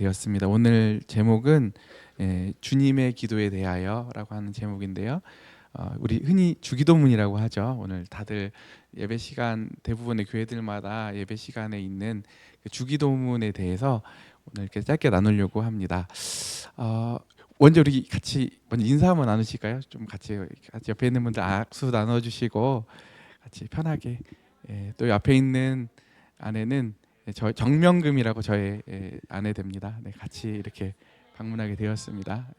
되었습니다. 오늘 제목은 주님의 기도에 대하여라고 하는 제목인데요. 우리 흔히 주기도문이라고 하죠. 오늘 다들 예배 시간 대부분의 교회들마다 예배 시간에 있는 그 주기도문에 대해서 오늘 이렇게 짧게 나누려고 합니다. 먼저 우리 같이 먼저 인사 한번 나누실까요? 좀 같이 옆에 있는 분들 악수 나눠주시고 같이 편하게 또 옆에 있는 아내는 저 정명금이라고 저의 아내 됩니다. 네, 같이 이렇게 방문하게 되었습니다.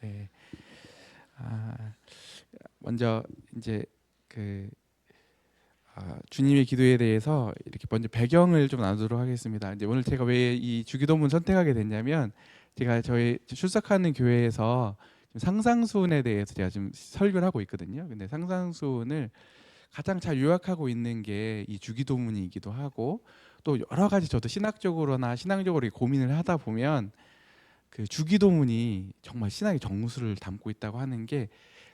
아, 먼저 이제 그 주님의 기도에 대해서 이렇게 먼저 배경을 좀 나누도록 하겠습니다. 이제 오늘 제가 왜 이 주기도문 선택하게 됐냐면 제가 저희 출석하는 교회에서 상상수훈에 대해서 제가 지금 설교를 하고 있거든요. 근데 상상수훈을 가장 잘 요약하고 있는 게 이 주기도문이기도 하고 또 여러 가지 저도 신학적으로나 신앙적으로 고민을 하다 보면 그 주기도문이 정말 신학의 정수를 담고 있다고 하는 게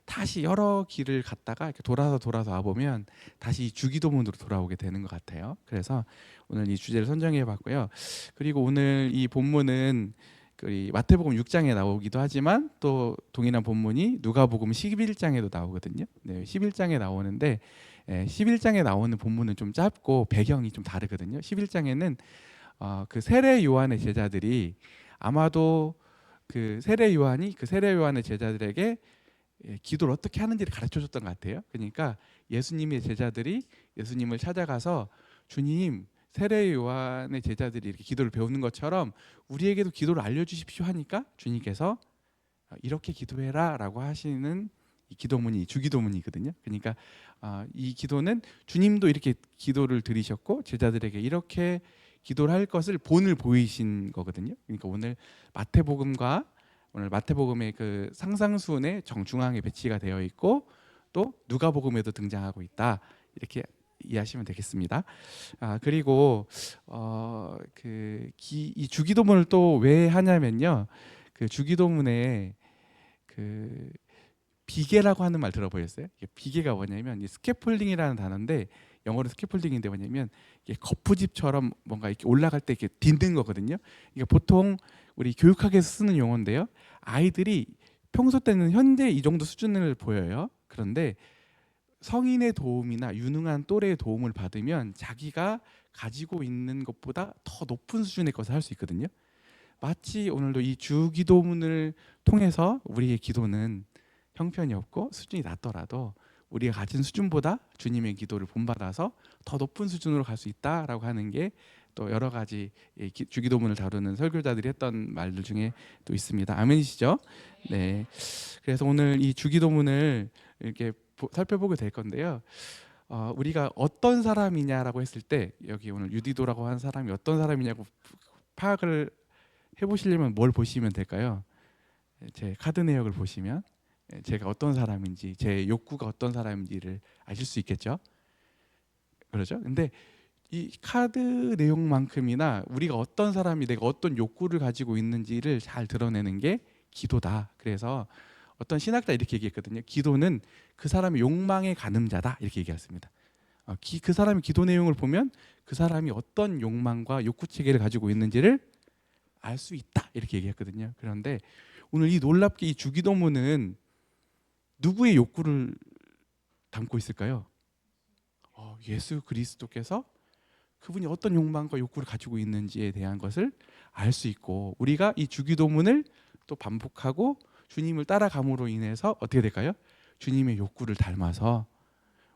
다시 여러 길을 갔다가 이렇게 돌아서 와 보면 다시 이 주기도문으로 돌아오게 되는 것 같아요. 그래서 오늘 이 주제를 선정해 봤고요. 그리고 오늘 이 본문은 그 마태복음 6장에 나오기도 하지만 또 동일한 본문이 누가복음 11장에도 나오거든요. 네, 11장에 나오는데 11장에 나오는 본문은 좀 짧고 배경이 좀 다르거든요. 11장에는 그 세례 요한의 제자들이 아마도 그 세례 요한이 그 세례 요한의 제자들에게 기도를 어떻게 하는지를 가르쳐 줬던 것 같아요. 그러니까 예수님의 제자들이 예수님을 찾아가서 주님, 세례 요한의 제자들이 이렇게 기도를 배우는 것처럼 우리에게도 기도를 알려주십시오 하니까 주님께서 이렇게 기도해라라고 하시는 이 기도문이 주기도문이거든요. 그러니까 이 기도는 주님도 이렇게 기도를 드리셨고 제자들에게 이렇게 기도를 할 것을 본을 보이신 거거든요. 그러니까 오늘 마태복음의 그 상상수훈의 정중앙에 배치가 되어 있고 또 누가복음에도 등장하고 있다. 이렇게 이해하시면 되겠습니다. 그리고 이 주기도문을 또 왜 하냐면요. 그 주기도문에 그 비계라고 하는 말 들어보셨어요? 비계가 뭐냐면 이 스캐폴딩이라는 단어인데 영어로 스캐폴딩인데 뭐냐면 이게 거푸집처럼 뭔가 이렇게 올라갈 때 이렇게 딛는 거거든요. 이게 보통 우리 교육학에서 쓰는 용어인데요. 아이들이 평소 때는 현재 이 정도 수준을 보여요. 그런데 성인의 도움이나 유능한 또래의 도움을 받으면 자기가 가지고 있는 것보다 더 높은 수준의 것을 할 수 있거든요. 마치 오늘도 이 주기도문을 통해서 우리의 기도는 형편이 없고 수준이 낮더라도 우리가 가진 수준보다 주님의 기도를 본받아서 더 높은 수준으로 갈 수 있다라고 하는 게 또 여러 가지 주기도문을 다루는 설교자들이 했던 말들 중에 또 있습니다. 아멘이시죠? 네. 그래서 오늘 이 주기도문을 이렇게 살펴보게 될 건데요. 우리가 어떤 사람이냐라고 했을 때 여기 오늘 유디도라고 하는 사람이 어떤 사람이냐고 파악을 해보시려면 뭘 보시면 될까요? 제 카드 내역을 보시면 제가 어떤 사람인지 제 욕구가 어떤 사람인지를 아실 수 있겠죠. 그렇죠? 근데 이 카드 내용만큼이나 우리가 어떤 사람이 내가 어떤 욕구를 가지고 있는지를 잘 드러내는 게 기도다. 그래서 어떤 신학자 이렇게 얘기했거든요. 기도는 그 사람의 욕망의 가늠자다. 이렇게 얘기했습니다. 그 사람의 기도 내용을 보면 그 사람이 어떤 욕망과 욕구 체계를 가지고 있는지를 알 수 있다. 이렇게 얘기했거든요. 그런데 오늘 이 놀랍게 이 주기도문은 누구의 욕구를 담고 있을까요? 예수 그리스도께서 그분이 어떤 욕망과 욕구를 가지고 있는지에 대한 것을 알 수 있고 우리가 이 주기도문을 또 반복하고 주님을 따라감으로 인해서 어떻게 될까요? 주님의 욕구를 닮아서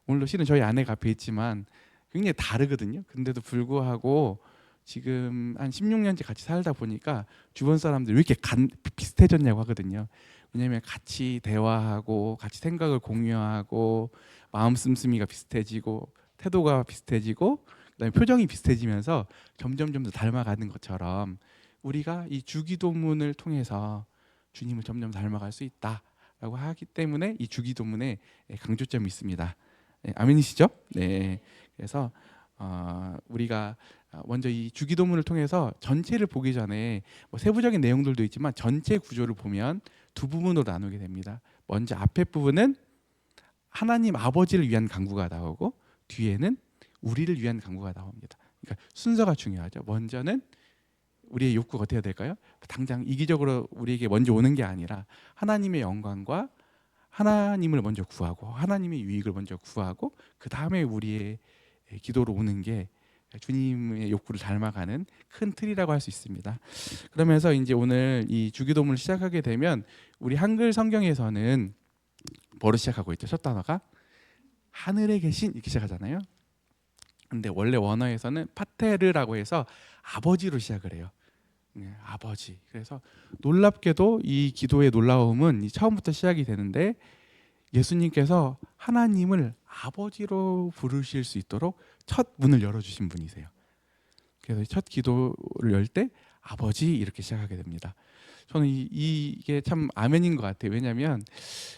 오늘도 실은 저희 아내가 앞에 있지만 굉장히 다르거든요. 근데도 불구하고 지금 한 16년째 같이 살다 보니까 주변 사람들이 왜 이렇게 비슷해졌냐고 하거든요. 왜냐하면 같이 대화하고 같이 생각을 공유하고 마음 씀씀이가 비슷해지고 태도가 비슷해지고 그다음에 표정이 비슷해지면서 점점 더 닮아가는 것처럼 우리가 이 주기도문을 통해서 주님을 점점 닮아갈 수 있다라고 하기 때문에 이 주기도문에 강조점이 있습니다. 네, 아멘이시죠? 네. 그래서 우리가 먼저 이 주기도문을 통해서 전체를 보기 전에 뭐 세부적인 내용들도 있지만 전체 구조를 보면 두 부분으로 나누게 됩니다. 먼저 앞에 부분은 하나님 아버지를 위한 간구가 나오고 뒤에는 우리를 위한 간구가 나옵니다. 그러니까 순서가 중요하죠. 먼저는 우리의 욕구가 어떻게 될까요? 당장 이기적으로 우리에게 먼저 오는 게 아니라 하나님의 영광과 하나님을 먼저 구하고 하나님의 유익을 먼저 구하고 그 다음에 우리의 기도로 오는 게 주님의 욕구를 닮아가는 큰 틀이라고 할 수 있습니다. 그러면서 이제 오늘 이 주기도문을 시작하게 되면 우리 한글 성경에서는 뭐로 시작하고 있죠? 첫 단어가 하늘에 계신 이렇게 시작하잖아요. 근데 원래 원어에서는 파테르라고 해서 아버지로 시작을 해요. 네, 아버지. 그래서 놀랍게도 이 기도의 놀라움은 처음부터 시작이 되는데 예수님께서 하나님을 아버지로 부르실 수 있도록 첫 문을 열어주신 분이세요. 그래서 첫 기도를 열 때 아버지 이렇게 시작하게 됩니다. 저는 이게 참 아멘인 것 같아요. 왜냐하면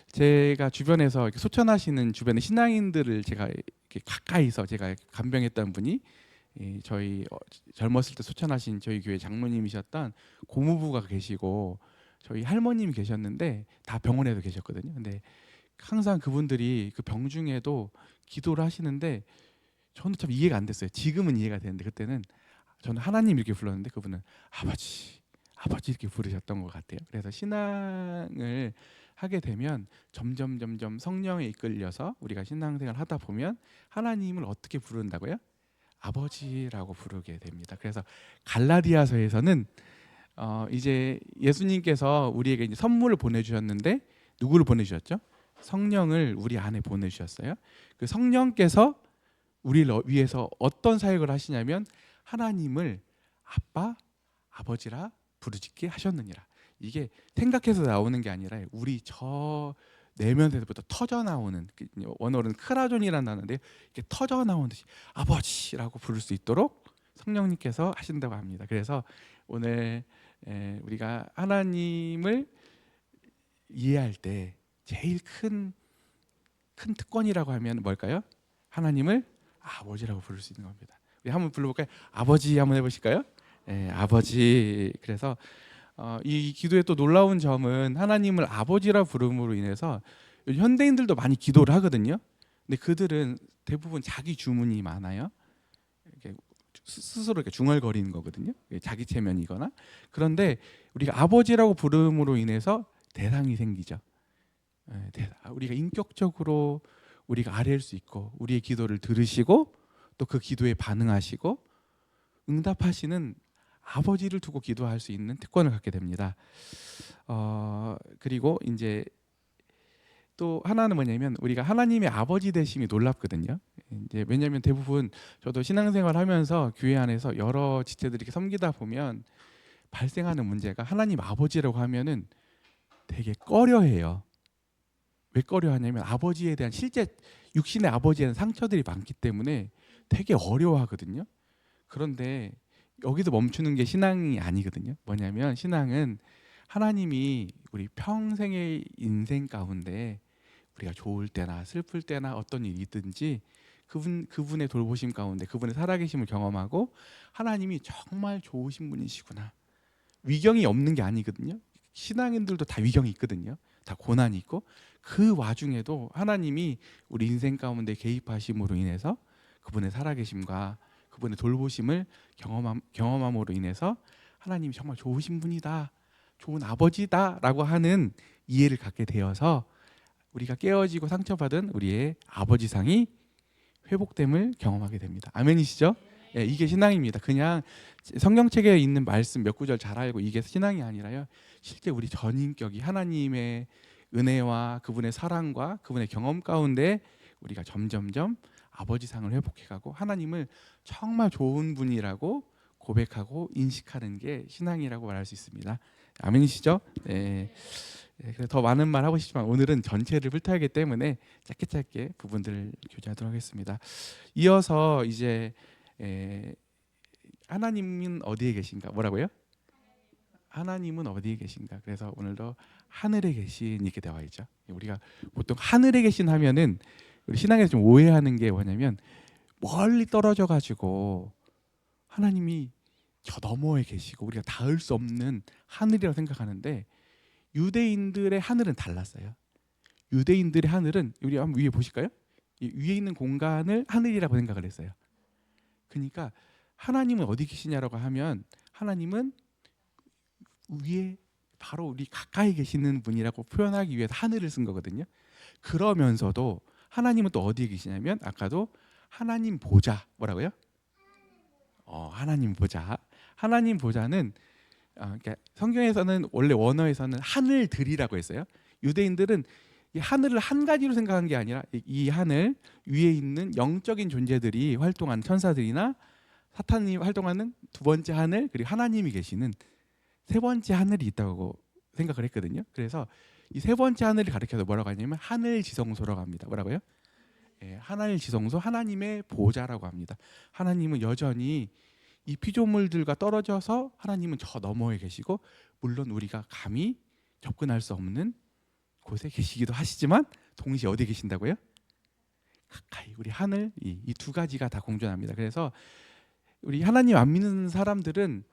제가 주변에서 이렇게 소천하시는 주변의 신앙인들을 제가 이렇게 가까이서 제가 간병했던 분이 저희 젊었을 때 소천하신 저희 교회 장로님이셨던 고모부가 계시고 저희 할머님이 계셨는데 다 병원에도 계셨거든요. 근데 항상 그분들이 그 병 중에도 기도를 하시는데 저는 참 이해가 안 됐어요. 지금은 이해가 되는데 그때는 저는 하나님 이렇게 불렀는데 그분은 아버지, 아버지 이렇게 부르셨던 것 같아요. 그래서 신앙을 하게 되면 점점 성령에 이끌려서 우리가 신앙생활을 하다 보면 하나님을 어떻게 부른다고요? 아버지라고 부르게 됩니다. 그래서 갈라디아서에서는 이제 예수님께서 우리에게 이제 선물을 보내주셨는데 누구를 보내주셨죠? 성령을 우리 안에 보내주셨어요. 그 성령께서 우리를 위해서 어떤 사역을 하시냐면 하나님을 아빠, 아버지라 부르짖게 하셨느니라. 이게 생각해서 나오는 게 아니라 우리 저 내면에서부터 터져 나오는 원어로는 크라존이라는 단어인데 이게 터져 나오는 듯이 아버지라고 부를 수 있도록 성령님께서 하신다고 합니다. 그래서 오늘 우리가 하나님을 이해할 때 제일 큰 특권이라고 하면 뭘까요? 하나님을 아버지라고 부를 수 있는 겁니다. 우리 한번 불러볼까요? 아버지 한번 해보실까요? 아버지. 그래서 이 기도의 또 놀라운 점은 하나님을 아버지라 부름으로 인해서 현대인들도 많이 기도를 하거든요. 근데 그들은 대부분 자기 주문이 많아요. 이렇게 스스로 이렇게 중얼거리는 거거든요. 자기 체면이거나. 그런데 우리가 아버지라고 부름으로 인해서 대상이 생기죠. 우리가 인격적으로 우리가 아뢰일 수 있고 우리의 기도를 들으시고 또 그 기도에 반응하시고 응답하시는 아버지를 두고 기도할 수 있는 특권을 갖게 됩니다. 그리고 이제 또 하나는 뭐냐면 우리가 하나님의 아버지 되심이 놀랍거든요. 이제 왜냐하면 대부분 저도 신앙생활하면서 교회 안에서 여러 지체들이 이렇게 섬기다 보면 발생하는 문제가 하나님 아버지라고 하면은 되게 꺼려해요. 왜 꺼려하냐면 아버지에 대한 실제 육신의 아버지에 대한 상처들이 많기 때문에 되게 어려워하거든요. 그런데 여기서 멈추는 게 신앙이 아니거든요. 뭐냐면 신앙은 하나님이 우리 평생의 인생 가운데 우리가 좋을 때나 슬플 때나 어떤 일이 있든지 그분의 돌보심 가운데 그분의 살아계심을 경험하고 하나님이 정말 좋으신 분이시구나. 위경이 없는 게 아니거든요. 신앙인들도 다 위경이 있거든요. 다 고난이 있고 그 와중에도 하나님이 우리 인생 가운데 개입하심으로 인해서 그분의 살아계심과 그분의 돌보심을 경험함으로 인해서 하나님이 정말 좋으신 분이다, 좋은 아버지다라고 하는 이해를 갖게 되어서 우리가 깨어지고 상처받은 우리의 아버지상이 회복됨을 경험하게 됩니다. 아멘이시죠? 예, 이게 신앙입니다. 그냥 성경책에 있는 말씀 몇 구절 잘 알고 이게 신앙이 아니라요. 실제 우리 전인격이 하나님의 은혜와 그분의 사랑과 그분의 경험 가운데 우리가 점점점 아버지상을 회복해가고 하나님을 정말 좋은 분이라고 고백하고 인식하는 게 신앙이라고 말할 수 있습니다. 아멘이시죠? 네. 그래서 더 많은 말 하고 싶지만 오늘은 전체를 훑어야하기 때문에 짧게 부분들을 교제하도록 하겠습니다. 이어서 이제 하나님은 어디에 계신가? 뭐라고요? 하나님은 어디에 계신가? 그래서 오늘도 하늘에 계신 이렇게 되어 있죠. 우리가 보통 하늘에 계신 하면은 우리 신앙에서 좀 오해하는 게 뭐냐면 멀리 떨어져 가지고 하나님이 저 너머에 계시고 우리가 닿을 수 없는 하늘이라고 생각하는데 유대인들의 하늘은 달랐어요. 유대인들의 하늘은 우리 한번 위에 보실까요? 이 위에 있는 공간을 하늘이라고 생각을 했어요. 그러니까 하나님은 어디 계시냐라고 하면 하나님은 위에 바로 우리 가까이 계시는 분이라고 표현하기 위해서 하늘을 쓴 거거든요. 그러면서도 하나님은 또 어디에 계시냐면 아까도 하나님 보좌 뭐라고요? 하나님 보좌. 하나님 보좌는 그러니까 성경에서는 원래 원어에서는 하늘들이라고 했어요. 유대인들은 이 하늘을 한 가지로 생각한 게 아니라 이 하늘 위에 있는 영적인 존재들이 활동하는 천사들이나 사탄이 활동하는 두 번째 하늘 그리고 하나님이 계시는 세 번째 하늘이 있다고 생각을 했거든요. 그래서 이 세 번째 하늘을 가리켜서 뭐라고 하냐면 하늘 지성소라고 합니다. 뭐라고요? 하늘 지성소 하나님의 보좌라고 합니다. 하나님은 여전히 이 피조물들과 떨어져서 하나님은 저 너머에 계시고 물론 우리가 감히 접근할 수 없는 곳에 계시기도 하시지만 동시에 어디에 계신다고요? 가까이 우리 하늘 이 두 가지가 다 공존합니다. 그래서 우리 하나님 안 믿는 사람들은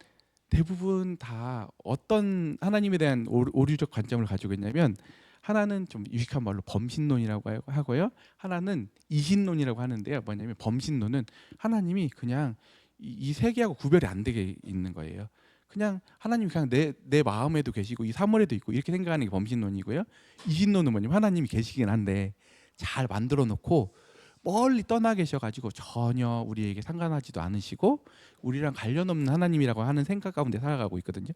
대부분 다 어떤 하나님에 대한 오류적 관점을 가지고 있냐면 하나는 좀 유익한 말로 범신론이라고 하고요. 하나는 이신론이라고 하는데요. 뭐냐면 범신론은 하나님이 그냥 이 세계하고 구별이 안 되게 있는 거예요. 그냥 하나님이 그냥 내 마음에도 계시고 이 사물에도 있고 이렇게 생각하는 게 범신론이고요. 이신론은 뭐냐면 하나님이 계시긴 한데 잘 만들어 놓고 멀리 떠나 계셔가지고 전혀 우리에게 상관하지도 않으시고 우리랑 관련 없는 하나님이라고 하는 생각 가운데 살아가고 있거든요.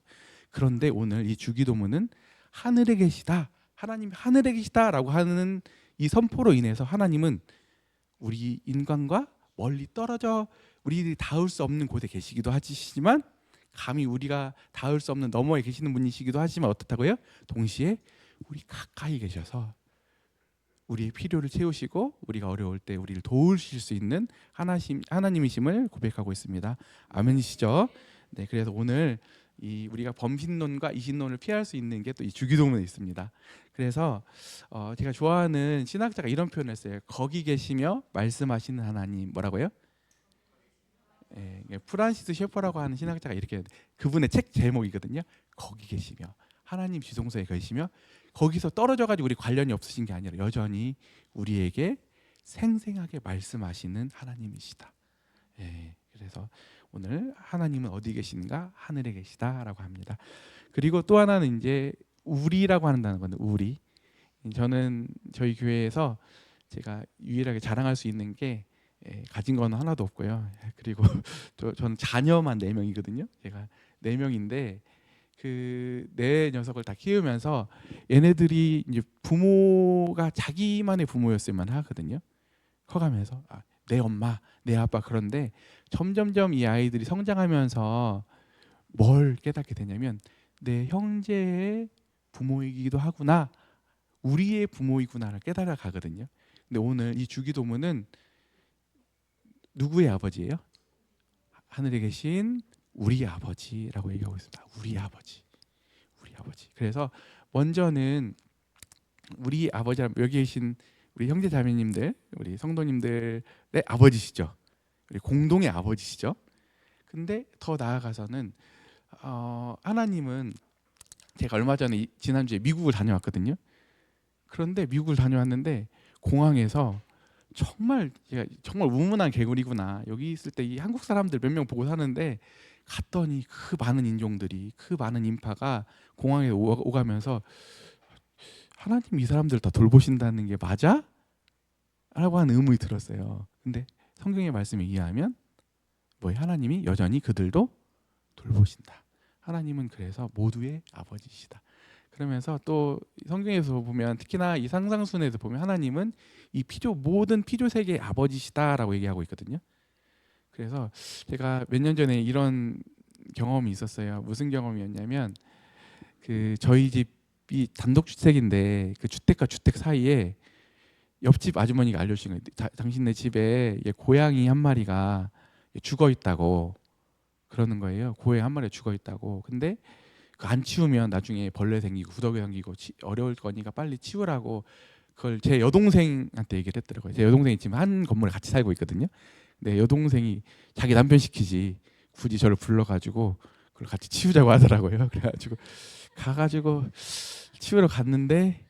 그런데 오늘 이 주기도문은 하늘에 계시다, 하나님이 하늘에 계시다라고 하는 이 선포로 인해서 하나님은 우리 인간과 멀리 떨어져 우리들이 닿을 수 없는 곳에 계시기도 하시지만 감히 우리가 닿을 수 없는 너머에 계시는 분이시기도 하지만 어떻다고요? 동시에 우리 가까이 계셔서 우리의 필요를 채우시고 우리가 어려울 때 우리를 도우실 수 있는 하나님이심을 고백하고 있습니다. 아멘이시죠? 네, 그래서 오늘 우리가 범신론과 이신론을 피할 수 있는 게 또 이 주기도문에 있습니다. 그래서 제가 좋아하는 신학자가 이런 표현을 했어요. 거기 계시며 말씀하시는 하나님 뭐라고요? 프란시스 셰퍼라고 하는 신학자가 이렇게 그분의 책 제목이거든요. 거기 계시며 하나님 지성소에 계시며 거기서 떨어져 가지고 우리 관련이 없으신 게 아니라 여전히 우리에게 생생하게 말씀하시는 하나님이시다. 그래서 오늘 하나님은 어디 계신가? 하늘에 계시다라고 합니다. 그리고 또 하나는 이제 우리라고 하는 단어거든요. 우리. 저는 저희 교회에서 제가 유일하게 자랑할 수 있는 게 가진 건 하나도 없고요. 그리고 저는 자녀만 4명이거든요. 제가 4명인데 그 네 녀석을 다 키우면서 얘네들이 이제 부모가 자기만의 부모였으면 하거든요. 커가면서 내 엄마, 내 아빠 그런데 점점점 이 아이들이 성장하면서 뭘 깨닫게 되냐면 내 형제의 부모이기도 하구나, 우리의 부모이구나를 깨달아 가거든요. 근데 오늘 이 주기도문은 누구의 아버지예요? 하늘에 계신 우리 아버지라고 얘기하고 있습니다. 우리 아버지, 우리 아버지. 그래서 먼저는 우리 아버지라면 여기 계신 우리 형제 자매님들, 우리 성도님들의 아버지시죠. 우리 공동의 아버지시죠. 근데 더 나아가서는 하나님은 제가 얼마 전에 지난주에 미국을 다녀왔거든요. 그런데 미국을 다녀왔는데 공항에서 정말 제가 정말 우문한 개구리구나. 여기 있을 때 이 한국 사람들 몇 명 보고 사는데 갔더니 그 많은 인종들이 그 많은 인파가 공항에 오가면서 하나님 이 사람들 다 돌보신다는 게 맞아? 라고 하는 의문이 들었어요. 근데 성경의 말씀에 의하면 뭐예요? 하나님이 여전히 그들도 돌보신다. 하나님은 그래서 모두의 아버지시다. 그러면서 또 성경에서 보면 특히나 이 상상순에서 보면 하나님은 이 모든 피조 세계의 아버지시다라고 얘기하고 있거든요. 그래서 제가 몇 년 전에 이런 경험이 있었어요. 무슨 경험이었냐면 그 저희 집이 단독주택인데 그 주택과 주택 사이에 옆집 아주머니가 알려주신 거예요. 당신네 집에 고양이 한 마리가 죽어 있다고 그러는 거예요. 고양이 한 마리가 죽어 있다고. 근데 안 치우면 나중에 벌레 생기고 구더기 생기고 어려울 거니까 빨리 치우라고 그걸 제 여동생한테 얘기를 했더라고요. 제 여동생이 지금 한 건물에 같이 살고 있거든요. 근데 여동생이 자기 남편 시키지 굳이 저를 불러가지고 그걸 같이 치우자고 하더라고요. 그래가지고 가가지고 치우러 갔는데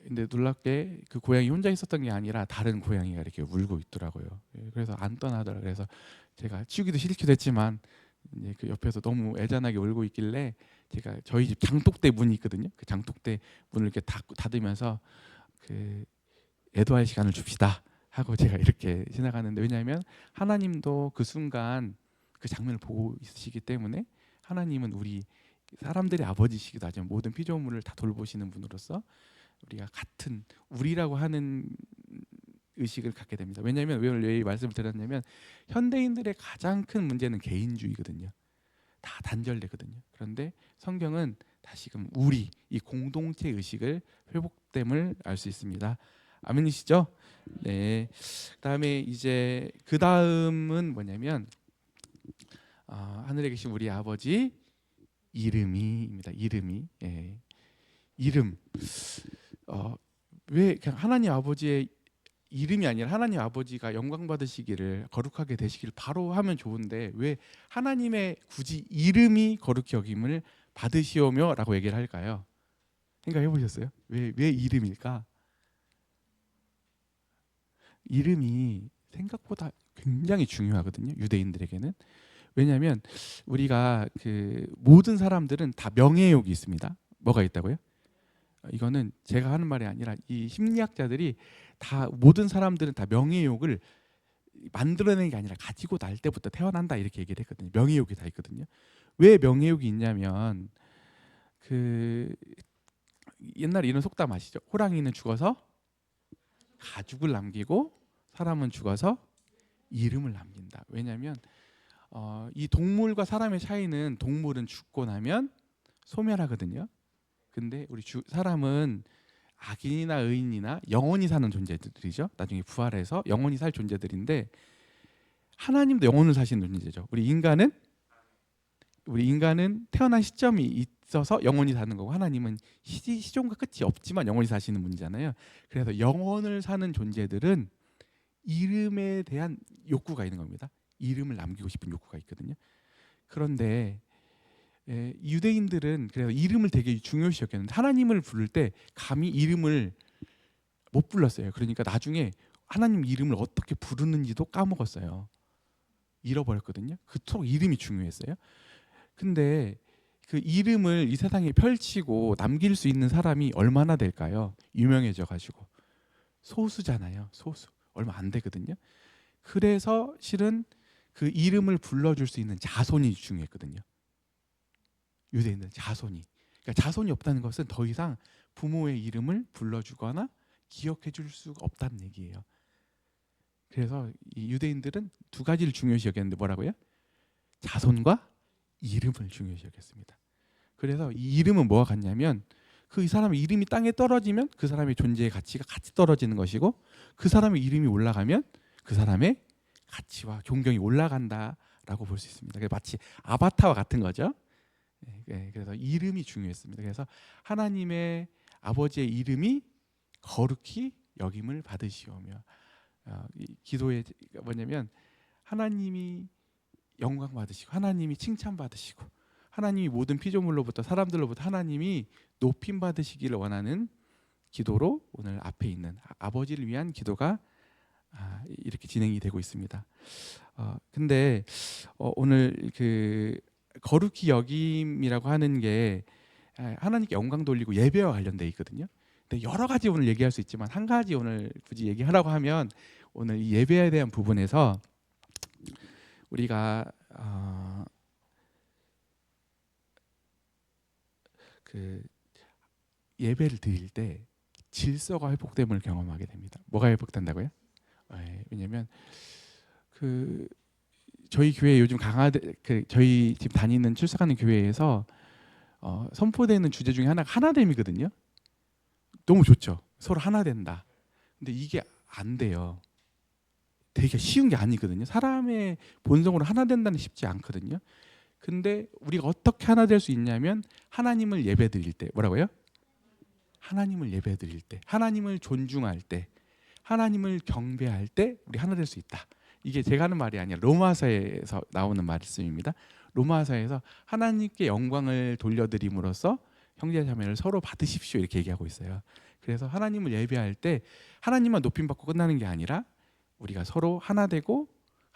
근데 놀랍게 그 고양이 혼자 있었던 게 아니라 다른 고양이가 이렇게 울고 있더라고요. 그래서 안 떠나더라고요. 그래서 제가 치우기도 싫기도 했지만 이제 그 옆에서 너무 애잔하게 울고 있길래 제가 저희 집 장독대 문이 있거든요. 그 장독대 문을 이렇게 닫으면서 그 애도할 시간을 줍시다 하고 제가 이렇게 지나가는데, 왜냐하면 하나님도 그 순간 그 장면을 보고 있으시기 때문에, 하나님은 우리 사람들의 아버지시기도 하지만 모든 피조물을 다 돌보시는 분으로서 우리가 같은 우리라고 하는 의식을 갖게 됩니다. 왜냐하면 왜 이 말씀을 드렸냐면, 현대인들의 가장 큰 문제는 개인주의거든요. 다 단절되거든요. 그런데 성경은 다시금 우리 이 공동체 의식을 회복됨을 알 수 있습니다. 아멘이시죠? 네. 그다음에 이제 그 다음은 뭐냐면 하늘에 계신 우리 아버지 이름이입니다. 이름이. 예. 이름. 왜 그냥 하나님 아버지의 이름이 아니라 하나님 아버지가 영광 받으시기를, 거룩하게 되시기를 바로 하면 좋은데, 왜 하나님의 굳이 이름이 거룩히 여김을 받으시오며라고 얘기를 할까요? 생각해 보셨어요? 왜 이름일까? 이름이 생각보다 굉장히 중요하거든요. 유대인들에게는. 왜냐하면 우리가 그 모든 사람들은 다 명예욕이 있습니다. 뭐가 있다고요? 이거는 제가 하는 말이 아니라 이 심리학자들이 다, 모든 사람들은 다 명예욕을 만들어내는 게 아니라 가지고 날 때부터 태어난다 이렇게 얘기를 했거든요. 명예욕이 다 있거든요. 왜 명예욕이 있냐면, 그 옛날에 이런 속담 아시죠? 호랑이는 죽어서 가죽을 남기고 사람은 죽어서 이름을 남긴다. 왜냐하면 이 동물과 사람의 차이는, 동물은 죽고 나면 소멸하거든요. 근데 우리 사람은 악인이나 의인이나 영원히 사는 존재들이죠. 나중에 부활해서 영원히 살 존재들인데, 하나님도 영원을 사시는 존재죠. 우리 인간은 태어난 시점이 있어서 영원히 사는 거고, 하나님은 시종과 끝이 없지만 영원히 사시는 분이잖아요. 그래서 영원을 사는 존재들은 이름에 대한 욕구가 있는 겁니다. 이름을 남기고 싶은 욕구가 있거든요. 그런데 유대인들은 그래서 이름을 되게 중요시 여겼는데, 하나님을 부를 때 감히 이름을 못 불렀어요. 그러니까 나중에 하나님 이름을 어떻게 부르는지도 까먹었어요. 잃어버렸거든요. 그토록 이름이 중요했어요. 근데 그 이름을 이 세상에 펼치고 남길 수 있는 사람이 얼마나 될까요? 유명해져 가지고 소수잖아요. 소수. 얼마 안 되거든요. 그래서 실은 그 이름을 불러줄 수 있는 자손이 중요했거든요. 유대인들 자손이. 그러니까 자손이 없다는 것은 더 이상 부모의 이름을 불러주거나 기억해 줄 수가 없다는 얘기예요. 그래서 이 유대인들은 두 가지를 중요시 여겼는데, 뭐라고요? 자손과 이름을 중요시 여겼습니다. 그래서 이 이름은 뭐가 같냐면, 그 이 사람의 이름이 땅에 떨어지면 그 사람의 존재의 가치가 같이 떨어지는 것이고, 그 사람의 이름이 올라가면 그 사람의 가치와 존경이 올라간다라고 볼 수 있습니다. 마치 아바타와 같은 거죠. 그래서 이름이 중요했습니다. 그래서 하나님의 아버지의 이름이 거룩히 여김을 받으시오며, 기도의 뭐냐면, 하나님이 영광 받으시고 하나님이 칭찬 받으시고 하나님이 모든 피조물로부터, 사람들로부터 하나님이 높임 받으시기를 원하는 기도로 오늘 앞에 있는 아버지를 위한 기도가 이렇게 진행이 되고 있습니다. 근데 오늘 그 거룩히 여김이라고 하는 게 하나님께 영광 돌리고 예배와 관련돼 있거든요. 근데 여러 가지 오늘 얘기할 수 있지만, 한 가지 오늘 굳이 얘기하라고 하면, 오늘 이 예배에 대한 부분에서 우리가 그 예배를 드릴 때 질서가 회복됨을 경험하게 됩니다. 뭐가 회복된다고요? 왜냐하면 그 저희 교회 요즘 저희 집 다니는 출석하는 교회에서 선포되는 주제 중에 하나가 하나됨이거든요. 너무 좋죠. 서로 하나 된다. 근데 이게 안 돼요. 되게 쉬운 게 아니거든요. 사람의 본성으로 하나 된다는 게 쉽지 않거든요. 근데 우리가 어떻게 하나 될 수 있냐면, 하나님을 예배드릴 때, 뭐라고요? 하나님을 예배드릴 때, 하나님을 존중할 때, 하나님을 경배할 때 우리 하나 될 수 있다. 이게 제가 하는 말이 아니라 로마서에서 나오는 말씀입니다. 로마서에서 하나님께 영광을 돌려드림으로써 형제자매를 서로 받으십시오 이렇게 얘기하고 있어요. 그래서 하나님을 예배할 때 하나님만 높임받고 끝나는 게 아니라 우리가 서로 하나 되고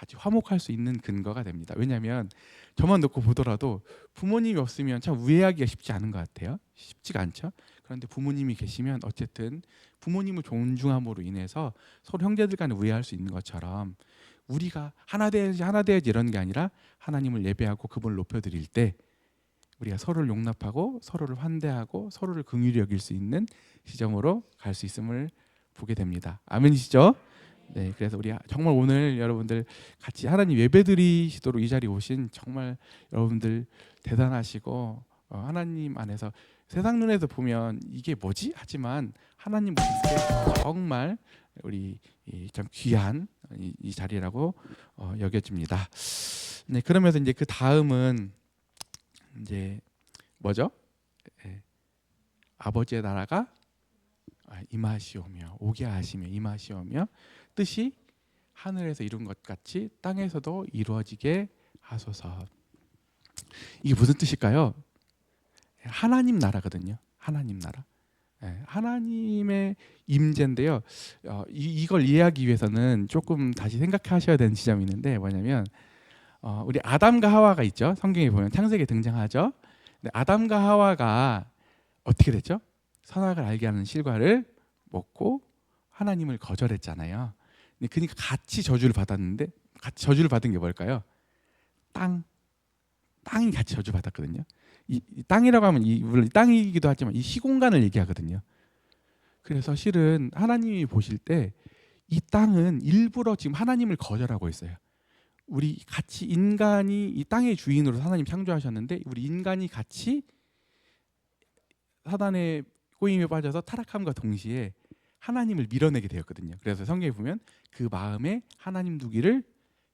같이 화목할 수 있는 근거가 됩니다. 왜냐하면 저만 놓고 보더라도 부모님이 없으면 참 우애하기가 쉽지 않은 것 같아요. 쉽지가 않죠. 그런데 부모님이 계시면 어쨌든 부모님을 존중함으로 인해서 서로 형제들 간에 우애할 수 있는 것처럼 우리가 하나 돼야지 이런 게 아니라 하나님을 예배하고 그분을 높여드릴 때 우리가 서로를 용납하고 서로를 환대하고 서로를 긍휼히 여길 수 있는 지점으로 갈 수 있음을 보게 됩니다. 아멘이시죠? 네, 그래서 우리 정말 오늘 여러분들 같이 하나님 예배드리시도록 이 자리에 오신 정말 여러분들 대단하시고 하나님 안에서 세상 눈에서 보면 이게 뭐지? 하지만 하나님 보실 때 정말 우리 참 귀한 이 자리라고 여겨집니다. 네, 그러면서 이제 그 다음은 이제 뭐죠? 아버지의 나라가 임하시오며 오게 하시며 임하시오며 뜻이 하늘에서 이룬 것 같이 땅에서도 이루어지게 하소서. 이게 무슨 뜻일까요? 하나님 나라거든요. 하나님 나라. 하나님의 임재인데요. 이걸 이해하기 위해서는 조금 다시 생각하셔야 되는 지점이 있는데 뭐냐면 우리 아담과 하와가 있죠. 성경에 보면 창세기에 등장하죠. 근데 아담과 하와가 어떻게 됐죠? 선악을 알게 하는 실과를 먹고 하나님을 거절했잖아요. 그러니까 같이 저주를 받았는데 같이 저주를 받은 게 뭘까요? 땅이 같이 저주 받았거든요. 이 땅이라고 하면 물론 땅이기도 하지만 이 시공간을 얘기하거든요. 그래서 실은 하나님이 보실 때 이 땅은 일부러 지금 하나님을 거절하고 있어요. 우리 같이 인간이 이 땅의 주인으로 하나님 창조하셨는데 우리 인간이 같이 사단의 꼬임에 빠져서 타락함과 동시에 하나님을 밀어내게 되었거든요. 그래서 성경에 보면 그 마음에 하나님 두기를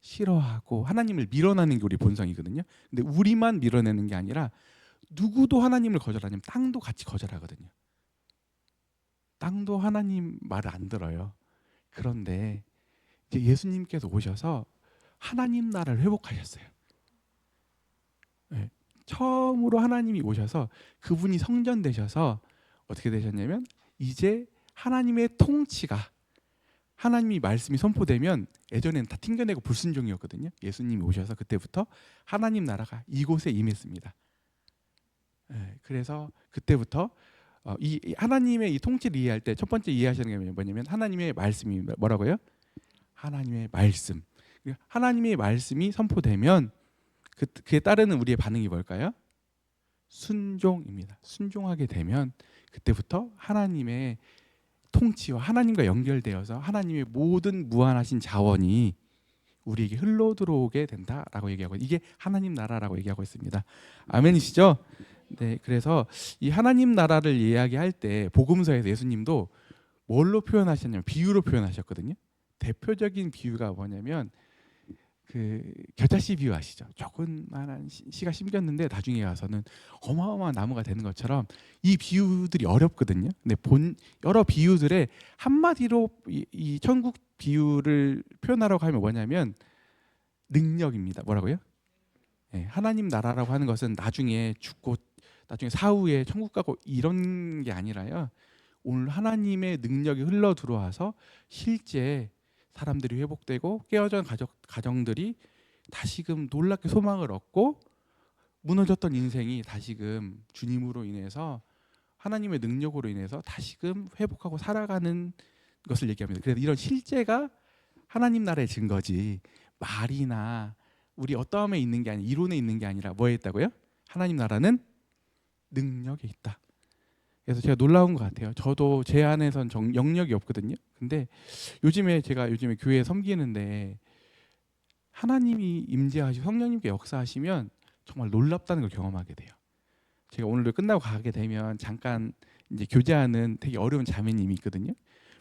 싫어하고 하나님을 밀어내는 게 우리 본성이거든요. 근데 우리만 밀어내는 게 아니라 누구도 하나님을 거절하냐면 땅도 같이 거절하거든요. 땅도 하나님 말을 안 들어요. 그런데 이제 예수님께서 오셔서 하나님 나라를 회복하셨어요. 네. 처음으로 하나님이 오셔서 그분이 성전되셔서 어떻게 되셨냐면 이제 하나님의 통치가 하나님이 말씀이 선포되면 예전에는 다 튕겨내고 불순종이었거든요. 예수님이 오셔서 그때부터 하나님 나라가 이곳에 임했습니다. 그래서 그때부터 이 하나님의 이 통치를 이해할 때 첫 번째 이해하시는 게 뭐냐면 하나님의 말씀이 뭐라고요? 하나님의 말씀. 하나님의 말씀이 선포되면 그에 따르는 우리의 반응이 뭘까요? 순종입니다. 순종하게 되면 그때부터 하나님의 통치와 하나님과 연결되어서 하나님의 모든 무한하신 자원이 우리에게 흘러 들어오게 된다라고 얘기하고 이게 하나님 나라라고 얘기하고 있습니다. 아멘이시죠? 네, 그래서 이 하나님 나라를 이야기할 때 복음서에서 예수님도 뭘로 표현하셨냐면 비유로 표현하셨거든요. 대표적인 비유가 뭐냐면 그 겨자씨 비유 아시죠? 조그만한 씨가 심겼는데 나중에 가서는 어마어마한 나무가 되는 것처럼 이 비유들이 어렵거든요. 근데 여러 비유들의 한마디로 이 천국 비유를 표현하라고 하면 뭐냐면 능력입니다. 뭐라고요? 네, 하나님 나라라고 하는 것은 나중에 죽고 나중에 사후에 천국 가고 이런 게 아니라요. 오늘 하나님의 능력이 흘러 들어와서 실제 사람들이 회복되고 깨어진 가정들이 다시금 놀랍게 소망을 얻고 무너졌던 인생이 다시금 주님으로 인해서 하나님의 능력으로 인해서 다시금 회복하고 살아가는 것을 얘기합니다. 그래서 이런 실제가 하나님 나라의 증거지 말이나 우리 어떠함에 있는 게 아니라 이론에 있는 게 아니라 뭐에 있다고요? 하나님 나라는 능력에 있다. 그래서 제가 놀라운 것 같아요. 저도 제 안에선 영역이 없거든요. 근데 제가 요즘에 교회에 섬기는데 하나님이 임재하시고 성령님께 역사하시면 정말 놀랍다는 걸 경험하게 돼요. 제가 오늘도 끝나고 가게 되면 잠깐 이제 교제하는 되게 어려운 자매님이 있거든요.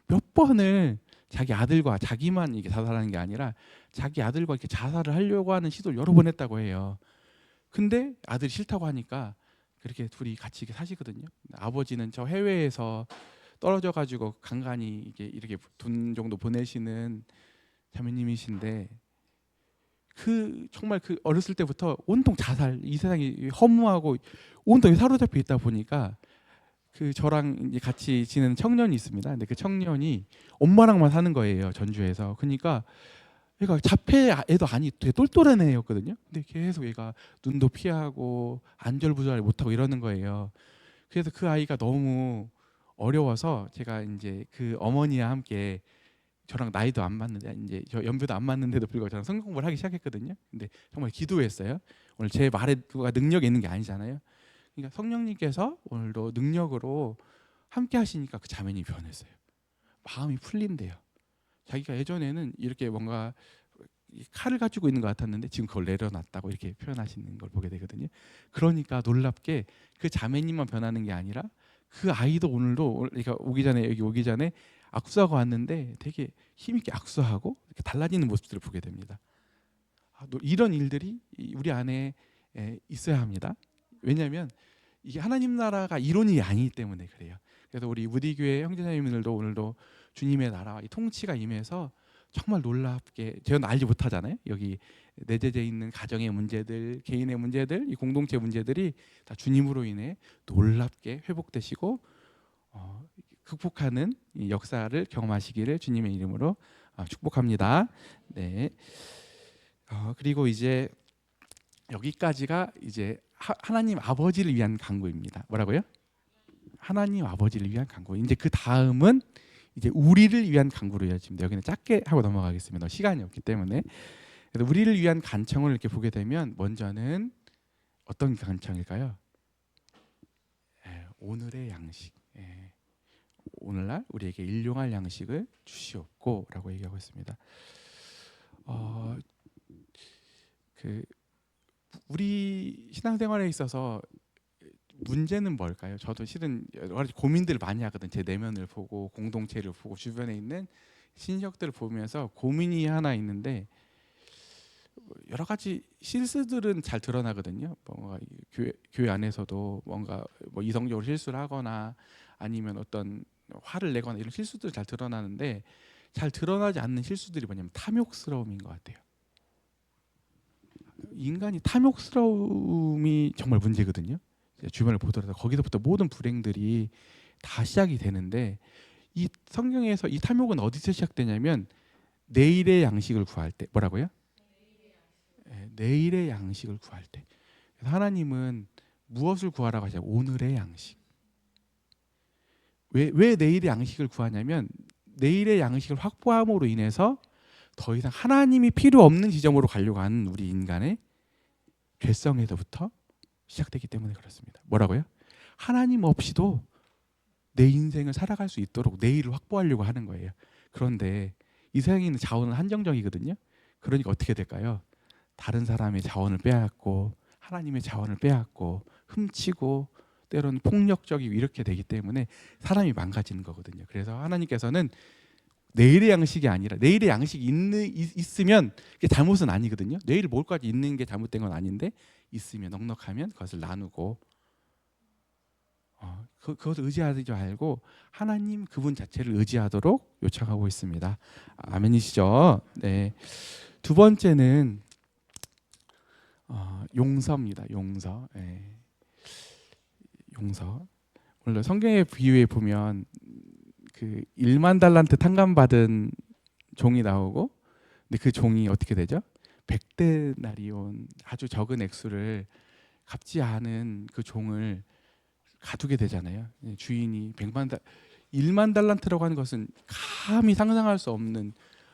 몇 번을 자기 아들과 자기만 이게 자살하는 게 아니라 자기 아들과 이렇게 자살을 하려고 하는 시도를 여러 번 했다고 해요. 근데 아들이 싫다고 하니까 그렇게 둘이 같이 사시거든요. 아버지는 저 해외에서 떨어져 가지고 간간히 이렇게 돈 정도 보내시는 자매님이신데 정말 어렸을 때부터 온통 자살, 이 세상이 허무하고 온통 사로잡혀 있다 보니까 저랑 이제 같이 지내는 청년이 있습니다. 근데 그 청년이 엄마랑만 사는 거예요, 전주에서. 그러니까 얘가 자폐 애도 아니 되게 똘똘한 애였거든요. 근데 계속 얘가 눈도 피하고 안절부절 못하고 이러는 거예요. 그래서 그 아이가 너무 어려워서 제가 이제 그 어머니와 함께 저랑 나이도 안 맞는데 이제 저 연배도 안 맞는데도 불구하고 저랑 성경 공부를 하기 시작했거든요. 근데 정말 기도했어요. 오늘 제 말에 누가 능력이 있는 게 아니잖아요. 그러니까 성령님께서 오늘도 능력으로 함께 하시니까 그 자매님이 변했어요. 마음이 풀린대요. 자기가 예전에는 이렇게 뭔가 칼을 가지고 있는 것 같았는데 지금 그걸 내려놨다고 이렇게 표현하시는 걸 보게 되거든요. 그러니까 놀랍게 그 자매님만 변하는 게 아니라 그 아이도 오늘도 그러니까 오기 전에 여기 오기 전에 악수하고 왔는데 되게 힘있게 악수하고 이렇게 달라지는 모습들을 보게 됩니다. 이런 일들이 우리 안에 있어야 합니다. 왜냐하면 이게 하나님 나라가 이론이 아니기 때문에 그래요. 그래서 우리 무디교회 형제자매님들도 오늘도 주님의 나라와 이 통치가 임해서 정말 놀랍게 저는 알지 못하잖아요. 여기 내재되어 있는 가정의 문제들, 개인의 문제들, 이 공동체 문제들이 다 주님으로 인해 놀랍게 회복되시고 극복하는 이 역사를 경험하시기를 주님의 이름으로 축복합니다. 네. 그리고 이제 여기까지가 이제 하나님 아버지를 위한 간구입니다. 뭐라고요? 하나님 아버지를 위한 간구. 이제 그 다음은 이제 우리를 위한 간구로 이어집니다. 여기는 짧게 하고 넘어가겠습니다. 시간이 없기 때문에. 그래서 우리를 위한 간청을 이렇게 보게 되면 먼저는 어떤 간청일까요? 오늘의 양식. 오늘날 우리에게 일용할 양식을 주시옵고라고 얘기하고 있습니다. 그 우리 신앙생활에 있어서 문제는 뭘까요? 저도 실은 여러 가지 고민들을 많이 하거든. 제 내면을 보고 공동체를 보고 주변에 있는 신적들을 보면서 고민이 하나 있는데 여러 가지 실수들은 잘 드러나거든요. 뭔가 교회 안에서도 뭔가 뭐 이성적으로 실수를 하거나 아니면 어떤 화를 내거나 이런 실수들이 잘 드러나는데 잘 드러나지 않는 실수들이 뭐냐면 탐욕스러움인 것 같아요. 인간이 탐욕스러움이 정말 문제거든요. 주변을 보더라도 거기서부터 모든 불행들이 다 시작이 되는데 이 성경에서 이 탐욕은 어디서 시작되냐면 내일의 양식을 구할 때 뭐라고요? 내일의 양식을 구할 때. 그래서 하나님은 무엇을 구하라고 하죠? 오늘의 양식. 왜 내일의 양식을 구하냐면 내일의 양식을 확보함으로 인해서 더 이상 하나님이 필요 없는 지점으로 가려고 하는 우리 인간의 죄성에서부터 시작되기 때문에 그렇습니다. 뭐라고요? 하나님 없이도 내 인생을 살아갈 수 있도록 내일을 확보하려고 하는 거예요. 그런데 이 세상에 있는 자원은 한정적이거든요. 그러니까 어떻게 될까요? 다른 사람의 자원을 빼앗고 하나님의 자원을 빼앗고 훔치고 때로는 폭력적이고 이렇게 되기 때문에 사람이 망가지는 거거든요. 그래서 하나님께서는 내일의 양식이 아니라 내일의 양식이 있으면 그게 잘못은 아니거든요. 내일 뭘까지 있는 게 잘못된 건 아닌데 있으면 넉넉하면 그것을 나누고 그것을 의지하지 말고 하나님 그분 자체를 의지하도록 요청하고 있습니다. 아멘이시죠? 네. 두 번째는 용서입니다. 용서. 네. 용서. 물론 성경의 비유에 보면 그 1만 달란트 탕감 받은 종이 나오고 근데 그 종이 어떻게 되죠? 100데나리온 아주 적은 액수를 갚지 않은 그 종을 가두게 되잖아요. 주인이 1만 달란트라고 하는 것은 감히 상상할 수 없는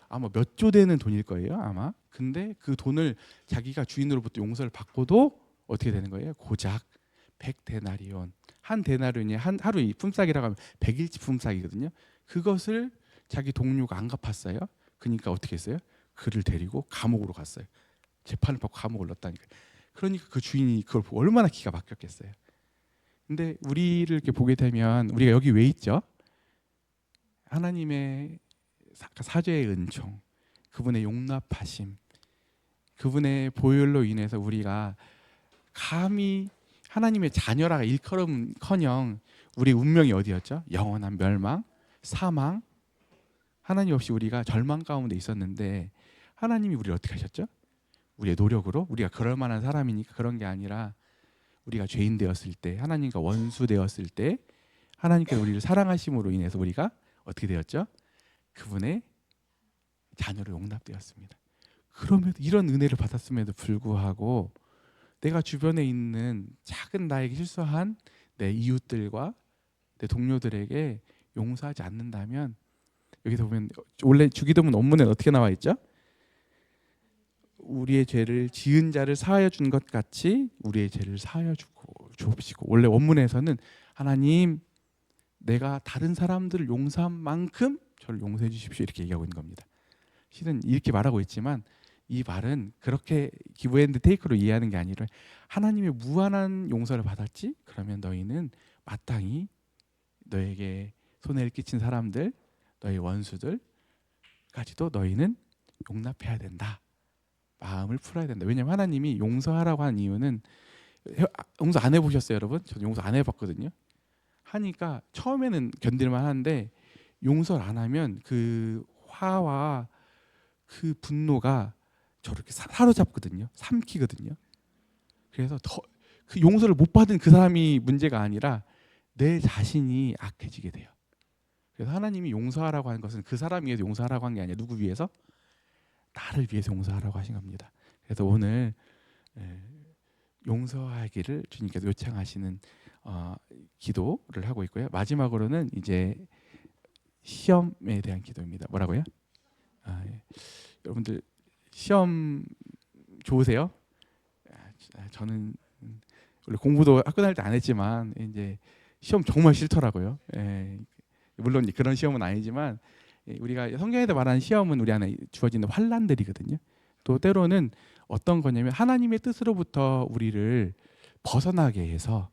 아마 몇 조 되는 돈일 거예요, 아마. 근데 그 돈을 자기가 주인으로부터 용서를 받고도 어떻게 되는 거예요? 고작 100데나리온. 한 데나리온이 한 하루 품삯이라고 하면 100일치 품삯이거든요. 그것을 자기 동료가 안 갚았어요. 그러니까 어떻게 했어요? 그를 데리고 감옥으로 갔어요. 재판을 받고 감옥을 넣었다니까. 그러니까 그 주인이 그걸 보고 얼마나 기가 막혔겠어요. 근데 우리를 이렇게 보게 되면 우리가 여기 왜 있죠? 하나님의 사죄의 은총, 그분의 용납하심, 그분의 보혈로 인해서 우리가 감히 하나님의 자녀라가 일컬음커녕 우리 운명이 어디였죠? 영원한 멸망, 사망. 하나님 없이 우리가 절망 가운데 있었는데 하나님이 우리를 어떻게 하셨죠? 우리의 노력으로 우리가 그럴 만한 사람이니까 그런 게 아니라 우리가 죄인 되었을 때 하나님과 원수 되었을 때 하나님께서 우리를 사랑하심으로 인해서 우리가 어떻게 되었죠? 그분의 자녀로 용납되었습니다. 그럼에도 이런 은혜를 받았음에도 불구하고 내가 주변에 있는 작은 나에게 실수한 내 이웃들과 내 동료들에게 용서하지 않는다면, 여기서 보면 원래 주기도문 원문에 어떻게 나와 있죠? 우리의 죄를 지은 자를 사하여 준 것 같이 우리의 죄를 사하여 주고 주옵시고, 원래 원문에서는 하나님 내가 다른 사람들을 용서한 만큼 저를 용서해 주십시오 이렇게 얘기하고 있는 겁니다. 실은 이렇게 말하고 있지만 이 말은 그렇게 기브 앤드 테이크로 이해하는 게 아니라, 하나님의 무한한 용서를 받았지? 그러면 너희는 마땅히 너에게 손해를 끼친 사람들, 너의 원수들까지도 너희는 용납해야 된다. 마음을 풀어야 된다. 왜냐하면 하나님이 용서하라고 한 이유는, 용서 안 해보셨어요 여러분? 저는 용서 안 해봤거든요. 하니까 처음에는 견딜만 한데 용서를 안 하면 그 화와 그 분노가 저렇게 사로잡거든요. 삼키거든요. 그래서 더 그 용서를 못 받은 그 사람이 문제가 아니라 내 자신이 악해지게 돼요. 그래서 하나님이 용서하라고 하는 것은 그 사람 위해서 용서하라고 한 게 아니라 누구 위해서? 나를 위해서 용서하라고 하신 겁니다. 그래서 오늘 용서하기를 주님께서 요청하시는 기도를 하고 있고요. 마지막으로는 이제 시험에 대한 기도입니다. 뭐라고요? 예. 여러분들 시험 좋으세요? 저는 원래 공부도 학교 다닐 때 안 했지만 이제 시험 정말 싫더라고요. 예. 물론 그런 시험은 아니지만 우리가 성경에서 말하는 시험은 우리 안에 주어지는 환난들이거든요. 또 때로는 어떤 거냐면 하나님의 뜻으로부터 우리를 벗어나게 해서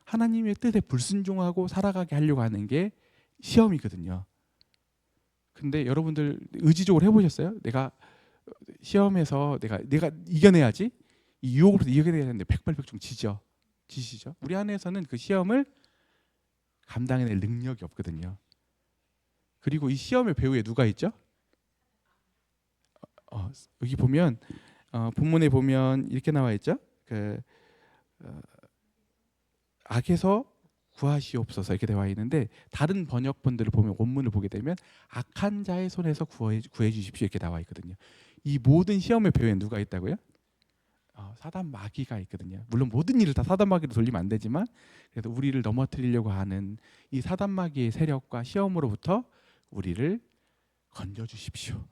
하나님의 뜻에 불순종하고 살아가게 하려고 하는 게 시험이거든요. 근데 여러분들 의지적으로 해보셨어요? 내가 시험에서 내가 이겨내야지, 이 유혹으로서 이겨내야 되는데 백발백중 지시죠. 우리 안에서는 그 시험을 감당해낼 능력이 없거든요. 그리고 이 시험의 배후에 누가 있죠? 여기 보면 본문에 보면 이렇게 나와 있죠. 악에서 구하시옵소서 이렇게 되어 있는데, 다른 번역본들을 보면 원문을 보게 되면 악한 자의 손에서 구해 주십시오 이렇게 나와 있거든요. 이 모든 시험의 배후에 누가 있다고요? 사단 마귀가 있거든요. 물론 모든 일을 다 사단 마귀로 돌리면 안 되지만, 그래서 우리를 넘어뜨리려고 하는 이 사단 마귀의 세력과 시험으로부터 우리를 건져 주십시오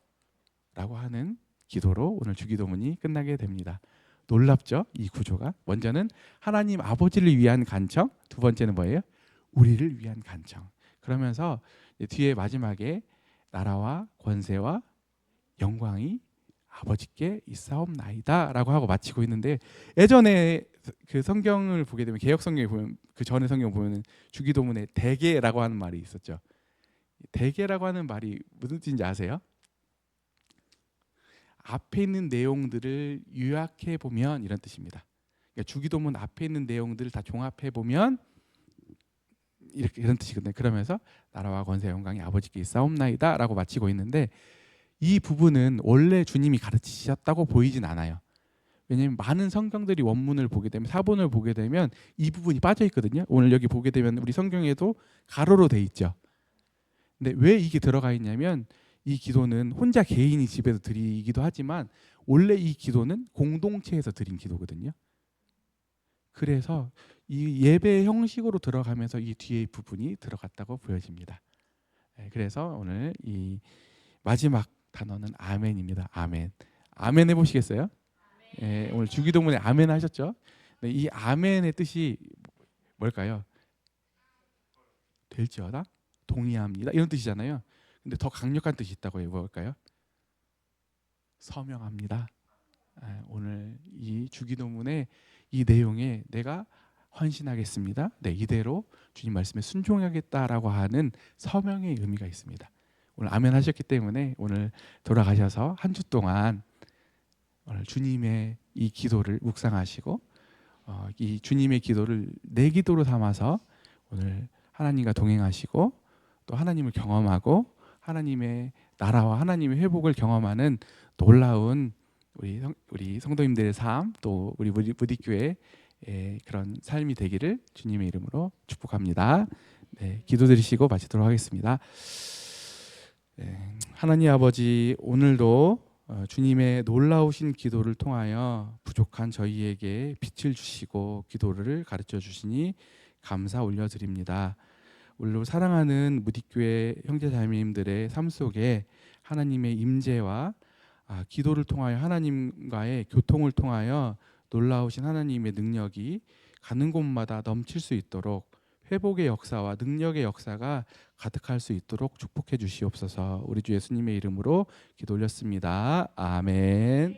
라고 하는 기도로 오늘 주기도문이 끝나게 됩니다. 놀랍죠? 이 구조가. 먼저는 하나님 아버지를 위한 간청, 두 번째는 뭐예요? 우리를 위한 간청. 그러면서 뒤에 마지막에 나라와 권세와 영광이 아버지께 있사옵나이다 라고 하고 마치고 있는데, 예전에 그 성경을 보게 되면 개역 성경에 보면, 그 전에 성경 보면 주기도문에 대개라고 하는 말이 있었죠. 대개라고 하는 말이 무슨 뜻인지 아세요? 앞에 있는 내용들을 요약해 보면 이런 뜻입니다. 그러니까 주기도문 앞에 있는 내용들을 다 종합해 보면 이런 뜻이거든요. 그러면서 나라와 권세 영광이 아버지께 있사옵나이다라고 마치고 있는데, 이 부분은 원래 주님이 가르치셨다고 보이진 않아요. 왜냐하면 많은 성경들이 원문을 보게 되면, 사본을 보게 되면 이 부분이 빠져 있거든요. 오늘 여기 보게 되면 우리 성경에도 가로로 돼 있죠. 근데 왜 이게 들어가 있냐면, 이 기도는 혼자 개인이 집에서 드리기도 하지만 원래 이 기도는 공동체에서 드린 기도거든요. 그래서 이 예배 형식으로 들어가면서 이 뒤에 부분이 들어갔다고 보여집니다. 그래서 오늘 이 마지막 단어는 아멘입니다. 아멘. 아멘 해보시겠어요? 오늘 주기도문에 아멘 하셨죠? 이 아멘의 뜻이 뭘까요? 될지어다? 동의합니다. 이런 뜻이잖아요. 근데 더 강력한 뜻이 있다고 해요. 뭘까요? 서명합니다. 오늘 이 주기도문의 이 내용에 내가 헌신하겠습니다. 네, 이대로 주님 말씀에 순종하겠다라고 하는 서명의 의미가 있습니다. 오늘 아멘 하셨기 때문에 오늘 돌아가셔서 한 주 동안 오늘 주님의 이 기도를 묵상하시고 이 주님의 기도를 내 기도로 삼아서 오늘 하나님과 동행하시고 또 하나님을 경험하고 하나님의 나라와 하나님의 회복을 경험하는 놀라운 우리 성도님들의 삶, 또 우리 무디교회의 그런 삶이 되기를 주님의 이름으로 축복합니다. 네, 기도드리시고 마치도록 하겠습니다. 하나님 아버지, 오늘도 주님의 놀라우신 기도를 통하여 부족한 저희에게 빛을 주시고 기도를 가르쳐 주시니 감사 올려드립니다. 오늘 사랑하는 무디교회 형제자매님들의 삶 속에 하나님의 임재와 기도를 통하여 하나님과의 교통을 통하여 놀라우신 하나님의 능력이 가는 곳마다 넘칠 수 있도록 회복의 역사와 능력의 역사가 가득할 수 있도록 축복해 주시옵소서. 우리 주 예수님의 이름으로 기도 올렸습니다. 아멘.